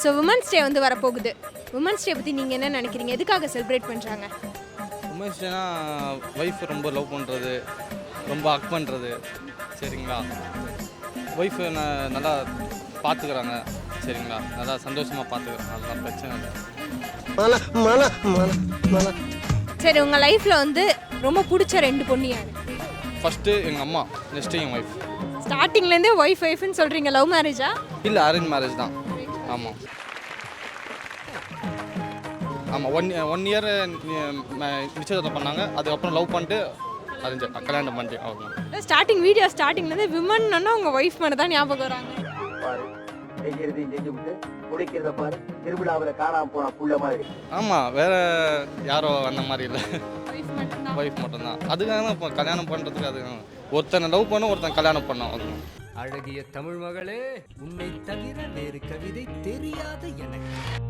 So women's day வந்து வரப்போகுது. Women's day பற்றி நீங்கள் என்ன நினைக்கிறீங்க? எதுக்காக செலிப்ரேட் பண்ணுறாங்க? உமன்ஸ் டேனா ஒய்ஃப் ரொம்ப லவ் பண்ணுறது, ரொம்ப ஹக் பண்ணுறது, சரிங்களா? ஒய்ஃபு நல்லா பார்த்துக்கிறாங்க, சரிங்களா? நல்லா சந்தோஷமாக பார்த்துக்கிறாங்க, அதெல்லாம் பிரச்சனை இல்லை. சரி, உங்கள் லைஃப்பில் வந்து ரொம்ப பிடிச்ச 2 பொண்ணு யார்? ஃபஸ்ட்டு எங்கள் அம்மா, நெக்ஸ்ட்டு என் ஒய்ஃப். ஸ்டார்டிங்லேருந்தே ஒய்ஃப்னு சொல்கிறீங்க. லவ் மேரேஜா? இல்லை, அரேஞ்ச் மேரேஜ் தான். ஆமாம் ஆமாம் 1 இயர் நிச்சயதார்த்தம் பண்ணாங்க. அதுக்கப்புறம் லவ் பண்ணிட்டு கல்யாணம் பண்ணிட்டு அவங்க ஸ்டார்டிங் வீடியோ ஸ்டார்டிங்லேருந்து விமன்னா உங்கள் ஒய்ஃப் மட்டும் தான் ஞாபகம் வராங்க. ஆமாம், வேற யாரோ அந்த மாதிரி இல்லை, ஒய்ஃப் மட்டும்தான். அதுக்காக தான் இப்போ கல்யாணம் பண்ணுறதுக்கு அது ஒருத்தனை லவ் பண்ண ஒருத்தன் கல்யாணம் பண்ணோம். அது அழகிய தமிழ் மகளே, உன்னை தவிர வேறு கவிதை தெரியாத எனக்கு.